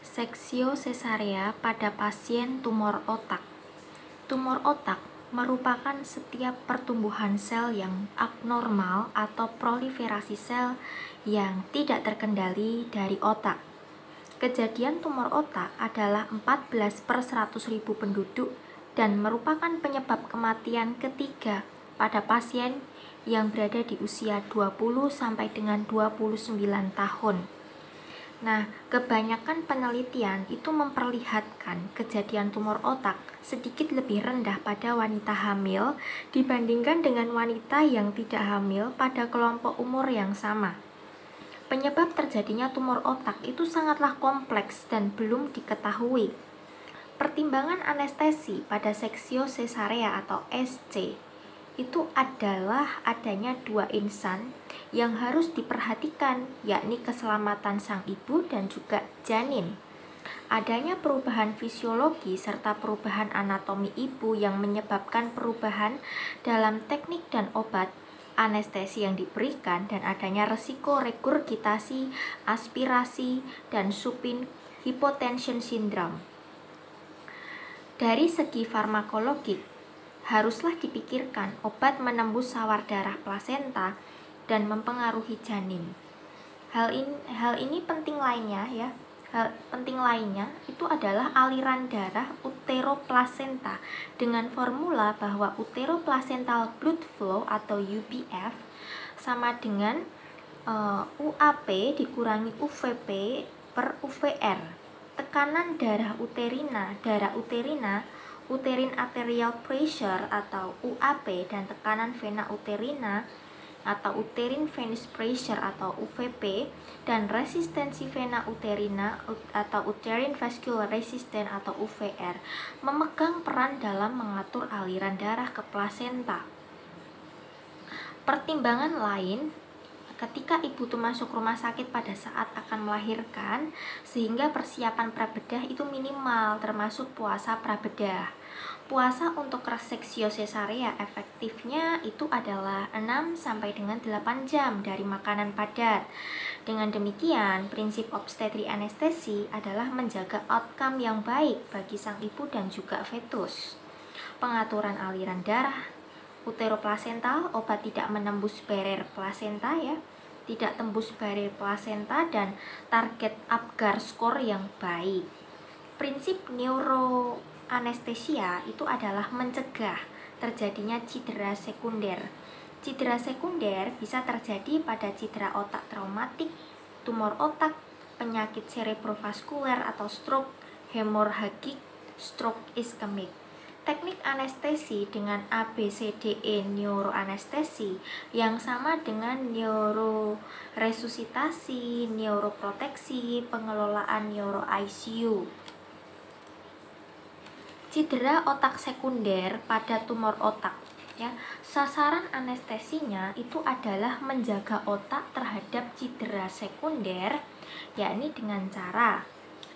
Seksio sesarea pada pasien tumor otak. Tumor otak merupakan setiap pertumbuhan sel yang abnormal atau proliferasi sel yang tidak terkendali dari otak. Kejadian tumor otak adalah 14 per 100.000 penduduk dan merupakan penyebab kematian ketiga pada pasien yang berada di usia 20 sampai dengan 29 tahun. Nah, kebanyakan penelitian itu memperlihatkan kejadian tumor otak sedikit lebih rendah pada wanita hamil dibandingkan dengan wanita yang tidak hamil pada kelompok umur yang sama. Penyebab terjadinya tumor otak itu sangatlah kompleks dan belum diketahui. Pertimbangan anestesi pada seksio sesarea atau SC itu adalah adanya dua insan yang harus diperhatikan, yakni keselamatan sang ibu dan juga janin. Adanya perubahan fisiologi serta perubahan anatomi ibu yang menyebabkan perubahan dalam teknik dan obat anestesi yang diberikan, dan adanya resiko regurgitasi, aspirasi, dan supine hypotension syndrome. Dari segi farmakologik, haruslah dipikirkan obat menembus sawar darah plasenta dan mempengaruhi janin. Hal ini penting lainnya ya. Hal penting lainnya itu adalah aliran darah uteroplasenta dengan formula bahwa uteroplacental blood flow atau UBF sama dengan UAP dikurangi UVP per UVR. Tekanan darah uterina, uterine arterial pressure atau UAP, dan tekanan vena uterina atau uterine venous pressure atau UVP, dan resistensi vena uterina atau uterine vascular resistance atau UVR memegang peran dalam mengatur aliran darah ke plasenta. Pertimbangan lain ketika ibu itu masuk rumah sakit pada saat akan melahirkan, sehingga persiapan prabedah itu minimal, termasuk puasa prabedah. Puasa untuk seksio sesarea efektifnya itu adalah 6 sampai dengan 8 jam dari makanan padat. Dengan demikian, prinsip obstetri anestesi adalah menjaga outcome yang baik bagi sang ibu dan juga fetus. Pengaturan aliran darah uteroplasental, obat tidak menembus barrier plasenta ya, tidak tembus barrier plasenta, dan target Apgar score yang baik. Prinsip neuroanestesia itu adalah mencegah terjadinya cedera sekunder. Cedera sekunder bisa terjadi pada cedera otak traumatik, tumor otak, penyakit cerebrovaskuler atau stroke, hemorhagik, stroke iskemik. Teknik anestesi dengan ABCDE neuroanestesi yang sama dengan neuroresusitasi, neuroproteksi, pengelolaan neuro ICU. Cedera otak sekunder pada tumor otak ya. Sasaran anestesinya itu adalah menjaga otak terhadap cedera sekunder, yakni dengan cara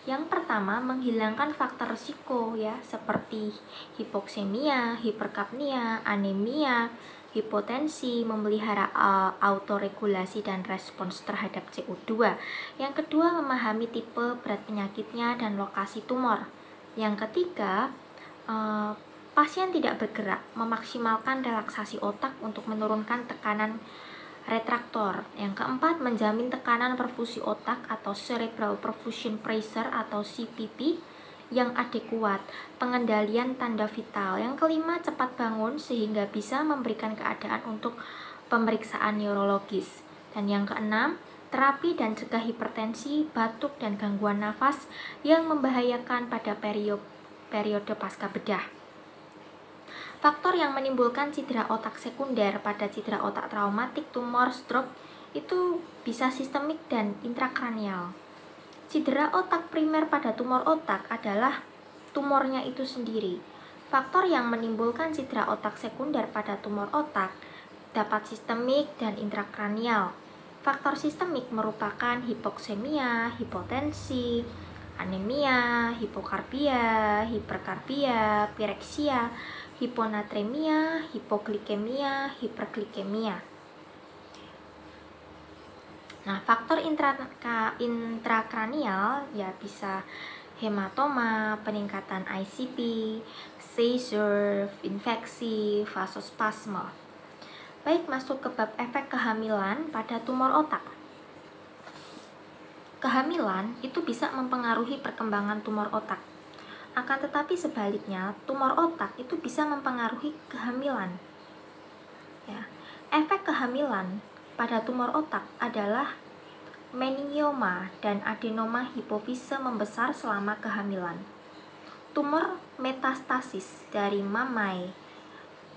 yang pertama, menghilangkan faktor risiko ya, seperti hipoksemia, hiperkapnia, anemia, hipotensi, memelihara autoregulasi dan respons terhadap CO2. Yang kedua, memahami tipe berat penyakitnya dan lokasi tumor. Yang ketiga, pasien tidak bergerak, memaksimalkan relaksasi otak untuk menurunkan tekanan retraktor. Yang keempat, menjamin tekanan perfusi otak atau cerebral perfusion pressure atau CPP yang adekuat, pengendalian tanda vital. Yang kelima, cepat bangun sehingga bisa memberikan keadaan untuk pemeriksaan neurologis. Dan yang keenam, terapi dan cegah hipertensi, batuk, dan gangguan nafas yang membahayakan pada periode pasca bedah. Faktor yang menimbulkan cedera otak sekunder pada cedera otak traumatik, tumor, stroke itu bisa sistemik dan intrakranial. Cedera otak primer pada tumor otak adalah tumornya itu sendiri. Faktor yang menimbulkan cedera otak sekunder pada tumor otak dapat sistemik dan intrakranial. Faktor sistemik merupakan hipoksemia, hipotensi, anemia, hipokarbia, hiperkarbia, pireksia, hiponatremia, hipoglikemia, hiperglikemia. Nah, faktor intrakranial ya bisa hematoma, peningkatan ICP, seizure, infeksi, vasospasme. Baik, masuk ke bab efek kehamilan pada tumor otak. Kehamilan itu bisa mempengaruhi perkembangan tumor otak. Akan tetapi sebaliknya, tumor otak itu bisa mempengaruhi kehamilan. Ya. Efek kehamilan pada tumor otak adalah meningioma dan adenoma hipofise membesar selama kehamilan. Tumor metastasis dari mamai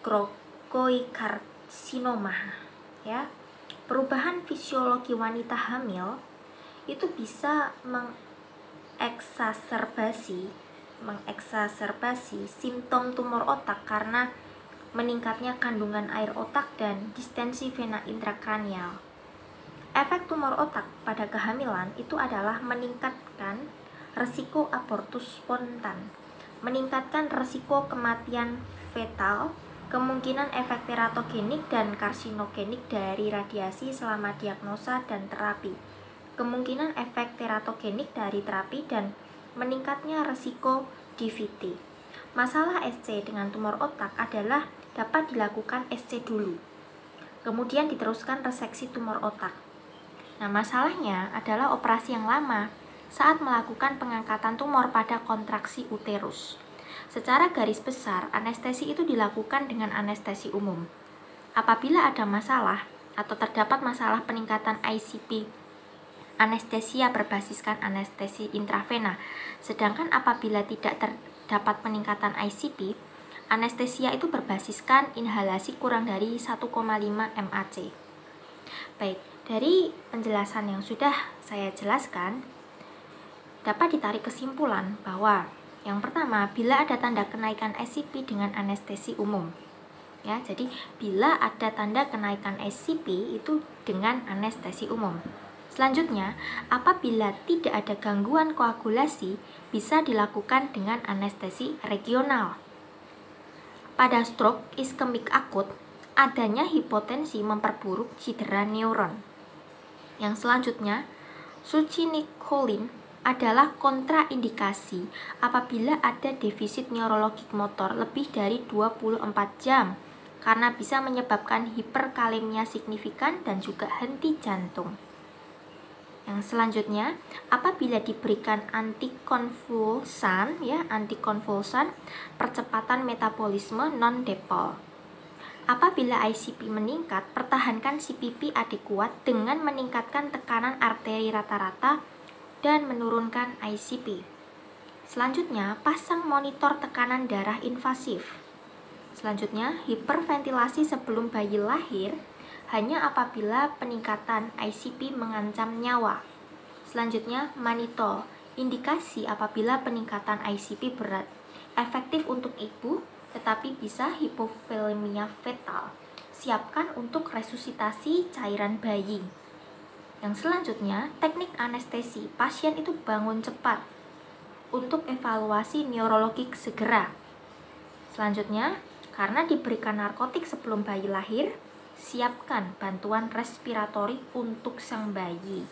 choriocarcinoma, ya. Perubahan fisiologi wanita hamil itu bisa mengeksaserbasi simptom tumor otak karena meningkatnya kandungan air otak dan distensi vena intrakranial. Efek tumor otak pada kehamilan itu adalah meningkatkan resiko abortus spontan, meningkatkan resiko kematian fetal, kemungkinan efek teratogenik dan karsinogenik dari radiasi selama diagnosa dan terapi, kemungkinan efek teratogenik dari terapi, dan meningkatnya resiko DVT. Masalah SC dengan tumor otak adalah dapat dilakukan SC dulu, kemudian diteruskan reseksi tumor otak. Nah, masalahnya adalah operasi yang lama saat melakukan pengangkatan tumor pada kontraksi uterus. Secara garis besar, anestesi itu dilakukan dengan anestesi umum. Apabila ada masalah atau terdapat masalah peningkatan ICP, anestesia berbasiskan anestesi intravena. Sedangkan apabila tidak terdapat peningkatan ICP, anestesia itu berbasiskan inhalasi kurang dari 1,5 mAc. Baik, dari penjelasan yang sudah saya jelaskan, dapat ditarik kesimpulan bahwa yang pertama, bila ada tanda kenaikan ICP dengan anestesi umum. Ya, jadi bila ada tanda kenaikan ICP itu dengan anestesi umum. Selanjutnya, apabila tidak ada gangguan koagulasi, bisa dilakukan dengan anestesi regional. Pada stroke iskemik akut, adanya hipotensi memperburuk cedera neuron. Yang selanjutnya, succinylcholine adalah kontraindikasi apabila ada defisit neurologik motor lebih dari 24 jam karena bisa menyebabkan hiperkalemia signifikan dan juga henti jantung. Yang selanjutnya, apabila diberikan antikonvulsan, percepatan metabolisme non-depol. Apabila ICP meningkat, pertahankan CPP adekuat dengan meningkatkan tekanan arteri rata-rata dan menurunkan ICP. Selanjutnya, pasang monitor tekanan darah invasif. Selanjutnya, hiperventilasi sebelum bayi lahir hanya apabila peningkatan ICP mengancam nyawa. Selanjutnya, manitol, indikasi apabila peningkatan ICP berat, efektif untuk ibu, tetapi bisa hipovolemia fetal. Siapkan untuk resusitasi cairan bayi. Yang selanjutnya, teknik anestesi. Pasien itu bangun cepat untuk evaluasi neurologik segera. Selanjutnya, karena diberikan narkotik sebelum bayi lahir, siapkan bantuan respiratori untuk sang bayi.